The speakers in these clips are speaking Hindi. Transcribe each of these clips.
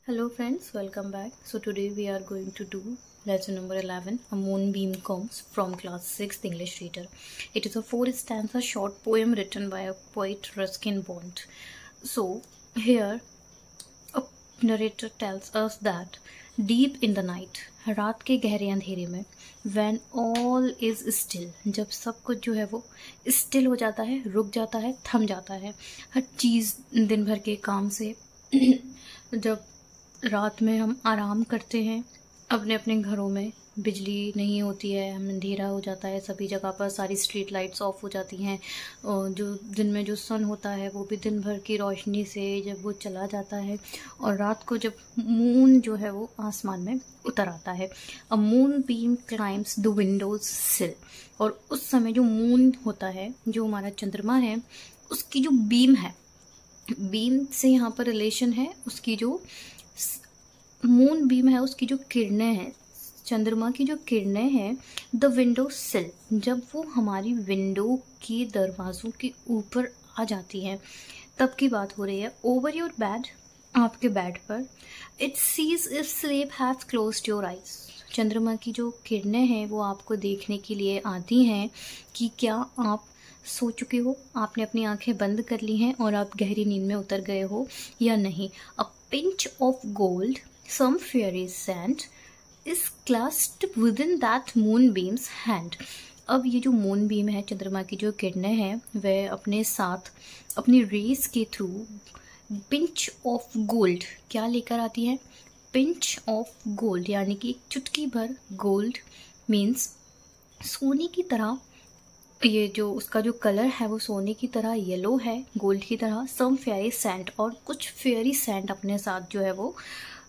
Hello friends, welcome back. So today we are going to do lesson number 11, A Moonbeam Comes, from class 6th English reader. It is a 4 stanza short poem written by a poet Ruskin Bond. So here a narrator tells us that deep in the night, रात के गहरे अंधेरे में, when all is still, जब सब कुछ जो है वो still हो जाता है, रुक जाता है, थम जाता है, हर चीज़ दिन भर के काम से जब रात में हम आराम करते हैं, अपने अपने घरों में बिजली नहीं होती है, हम अंधेरा हो जाता है, सभी जगह पर सारी स्ट्रीट लाइट्स ऑफ हो जाती हैं, और जो दिन में जो सन होता है वो भी दिन भर की रोशनी से जब वो चला जाता है, और रात को जब मून जो है वो आसमान में उतर आता है, a moon beam climbs the Windows सिल, और उस समय जो मून होता है, जो हमारा चंद्रमा है, उसकी जो बीम है, बीम से यहाँ पर रिलेशन है, उसकी जो मून बीम है, उसकी जो किरणें हैं, चंद्रमा की जो किरणें हैं, द विंडो सिल, जब वो हमारी विंडो के दरवाज़ों के ऊपर आ जाती हैं, तब की बात हो रही है. ओवर योर बेड, आपके बेड पर, it sees if sleep have closed your eyes, चंद्रमा की जो किरणें हैं वो आपको देखने के लिए आती हैं कि क्या आप सो चुके हो, आपने अपनी आंखें बंद कर ली हैं और आप गहरी नींद में उतर गए हो या नहीं. A pinch of gold, some fairy sand is clasped within that moonbeam's hand. अब ये जो मूनबीम है, चंद्रमा की जो किरणें हैं, वह अपने साथ अपनी रेस के थ्रू पिंच ऑफ गोल्ड क्या लेकर आती है, पिंच ऑफ गोल्ड, यानी कि एक चुटकी भर गोल्ड, मीन्स सोने की तरह. ये जो उसका जो कलर है वो सोने की तरह येलो है, गोल्ड की तरह. सम फेयरी सैंड, और कुछ फेयरी सैंड अपने साथ जो है वो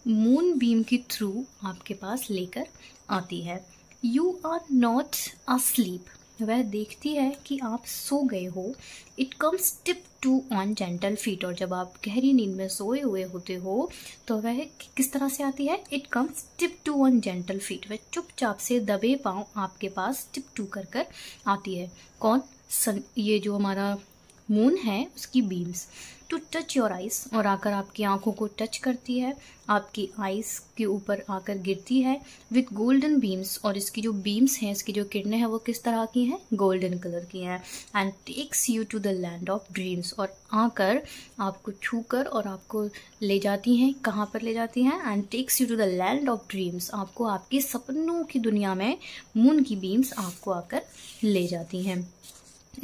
मून बीम के थ्रू आपके पास लेकर आती है. यू आर नॉट अस्लीप, वह देखती है कि आप सो गए हो. It comes tiptoe on gentle feet, और जब आप गहरी नींद में सोए हुए होते हो तो वह किस तरह से आती है, it comes tiptoe on gentle feet, वह चुपचाप से दबे पांव आपके पास टिप टू कर कर आती है. कौन, सन, ये जो हमारा मून है उसकी beams. To touch your eyes, और आकर आपकी आंखों को टच करती है, आपकी आइज के ऊपर आकर गिरती है. विथ गोल्डन बीम्स, और इसकी जो बीम्स हैं, इसकी जो किरणें हैं वो किस तरह की हैं, गोल्डन कलर की हैं. And takes you to the land of dreams, और आकर आपको छूकर और आपको ले जाती हैं, कहाँ पर ले जाती हैं, and takes you to the land of dreams, आपको आपके सपनों की दुनिया में मून की बीम्स आपको आकर ले जाती हैं.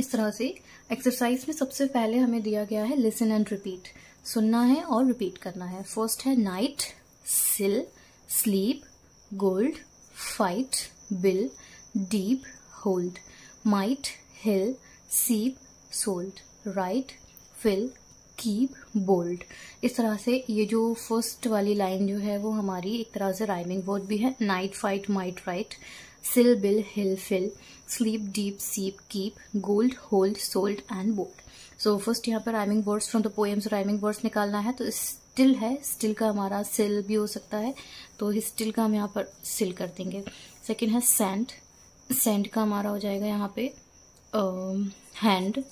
इस तरह से एक्सरसाइज में सबसे पहले हमें दिया गया है लिसन एंड रिपीट, सुनना है और रिपीट करना है. फर्स्ट है night, sill, sleep, gold, fight, bill, deep, hold, might, hill, seep, sold, right, fill, keep, bold. इस तरह से ये जो फर्स्ट वाली लाइन जो है वो हमारी एक तरह से राइमिंग वर्ड भी है. Night, fight, might, right, sill, bill, hill, fill, sleep, deep, seep, keep, gold, hold, sold and bold. So first यहाँ पर rhyming words from the poems, rhyming words निकालना है. तो स्टिल है, स्टिल का हमारा सिल भी हो सकता है, तो स्टिल का हम यहाँ पर सिल कर देंगे. सेकेंड है सैंड, सैंड का हमारा हो जाएगा यहाँ पे हैंड,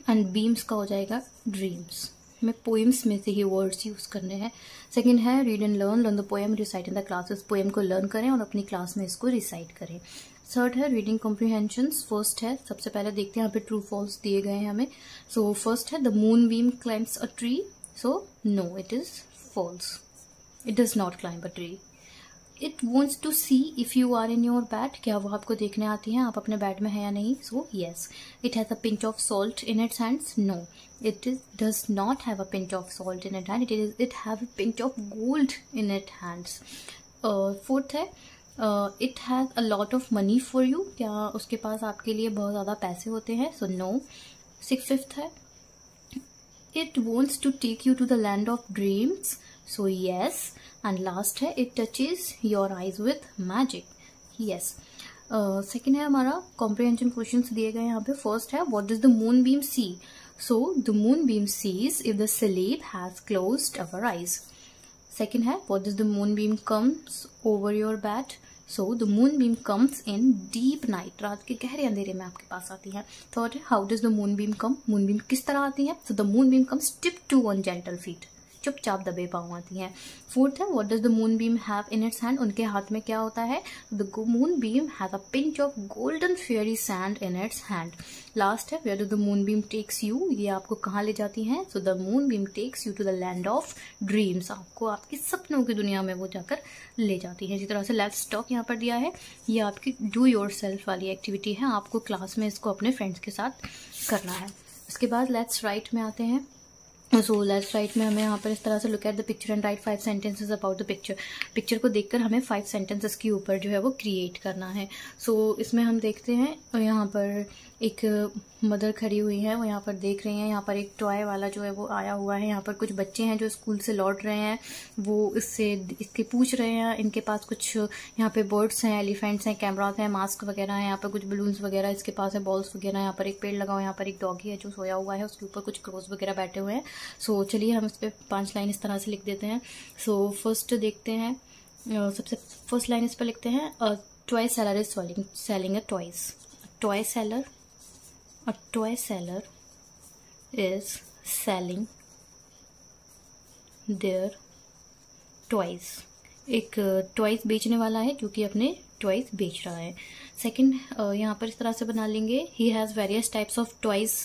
एंड बीम्स का हो जाएगा ड्रीम्स. हमें पोएम्स में से ही वर्ड्स यूज करने हैं. सेकंड है read and learn, learn the poem, recite in the class, इस पोएम को लर्न करें और अपनी क्लास में इसको रिसाइट करें. थर्ड है रीडिंग कॉम्प्रिहेंशंस. फर्स्ट है, सबसे पहले देखते हैं यहाँ पे ट्रू फॉल्स दिए गए हैं हमें. सो फर्स्ट है the moonbeam climbs a tree, so no, it is false, it does not climb a tree. It wants to see if you are in your bed, क्या वो आपको देखने आती है, आप अपने बेड में हैं या नहीं, so yes. It has a pinch of salt in its hands, no, it does not have a pinch of salt in its hand, it have a pinch of gold in its hands. Fourth है it has a lot of money for you, क्या उसके पास आपके लिए बहुत ज़्यादा पैसे होते हैं, so no. फिफ्थ है it wants to take you to the land of dreams, so yes. and last है it touches your eyes with magic, yes. Second है हमारा कॉम्प्रिहेंशन क्वेश्चंस दिए गए यहाँ पे. फर्स्ट है what does the moonbeam see, so the moonbeam sees if the sleep has closed our eyes. Second है what does the moonbeam comes over your bed, so the moonbeam comes in deep night, रात के गहरे अंधेरे में आपके पास आती है. Third है how does the moonbeam come, moonbeam किस तरह आती है, so the moonbeam comes tip to on gentle feet, चुपचाप दबे पाँव आती हैं। फोर्थ है what does the moonbeam have in its hand, उनके हाथ में क्या होता है, the moonbeam has a pinch of golden fairy sand in its hand. Last है where does the moonbeam takes you, ये आपको कहाँ ले जाती है, so the moonbeam takes you to the land of dreams, आपको आपकी सपनों की दुनिया में वो जाकर ले जाती है। इसी तरह से लेट्स टॉक यहाँ पर दिया है, ये आपकी डू योर सेल्फ वाली एक्टिविटी है, आपको क्लास में इसको अपने फ्रेंड्स के साथ करना है। उसके बाद लेट्स राइट में आते हैं। सो लेट्स राइट में हमें यहाँ पर इस तरह से look at the picture and right 5 sentences about the picture. Picture को देखकर हमें 5 सेंटेंसेस के ऊपर जो है वो क्रिएट करना है। सो इसमें हम देखते हैं यहाँ पर एक मदर खड़ी हुई है, वो यहाँ पर देख रही हैं, यहाँ पर एक टॉय वाला जो है वो आया हुआ है, यहाँ पर कुछ बच्चे हैं जो स्कूल से लौट रहे हैं, वो इसके पूछ रहे हैं, इनके पास कुछ यहाँ पे बर्ड्स हैं, एलिफेंट्स हैं, कैमरास हैं, मास्क वगैरह हैं, यहाँ पर कुछ बलून्स वगैरह इसके पास है, बॉल्स वगैरह, यहाँ पर एक पेड़ लगा हुआ है, यहाँ पर एक डॉगी है जो सोया हुआ है, उसके ऊपर कुछ क्रोज वगैरह बैठे हुए हैं। सो चलिए हम इस पर 5 लाइन इस तरह से लिख देते हैं। सो फर्स्ट देखते हैं, सबसे फर्स्ट लाइन इस पर लिखते हैं, toy seller is selling a toys. Toy seller, a toy seller is selling their toys। एक टॉयज बेचने वाला है जो कि अपने टॉयज बेच रहा है। सेकंड यहाँ पर इस तरह से बना लेंगे, he has various types of toys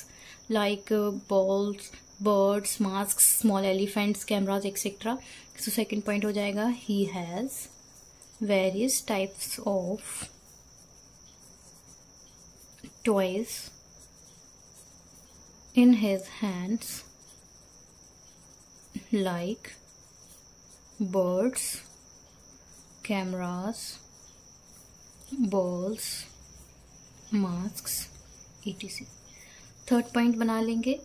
like balls, birds, masks, small elephants, cameras, etc. So second point हो जाएगा, he has various types of toys in his hands like birds, cameras, balls, masks, etc. Third point बना लेंगे,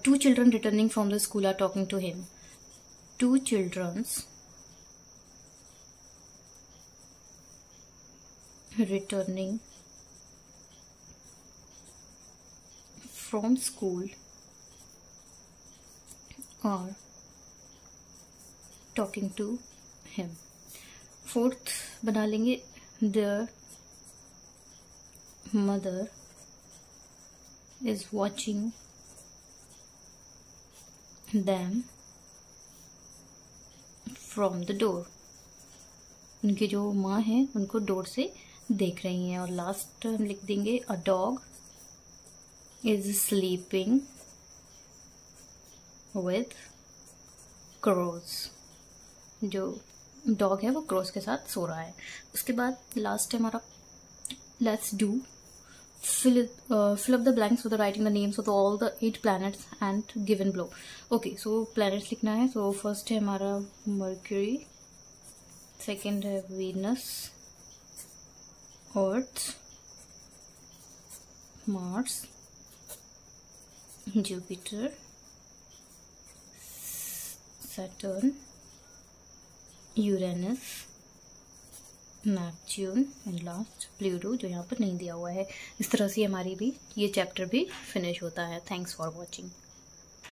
2 children returning from the school are talking to him। 2 children returning from school or talking to him। Fourth बना लेंगे, their mother is watching them from the door। उनकी जो माँ है उनको डोर से देख रही हैं। और लास्ट हम लिख देंगे, a dog is sleeping with crows। जो डॉग है वो क्रोज के साथ सो रहा है। उसके बाद लास्ट है हमारा let's do fill up the blanks with writing the names of all the 8 planets and given below। okay, so planets लिखना है। so first है हमारा Mercury, second है Venus, Earth, Mars, Jupiter, Saturn, Uranus, Neptune and last Pluto जो यहाँ पर नहीं दिया हुआ है। इस तरह से हमारी भी ये चैप्टर भी फिनिश होता है। Thanks for watching.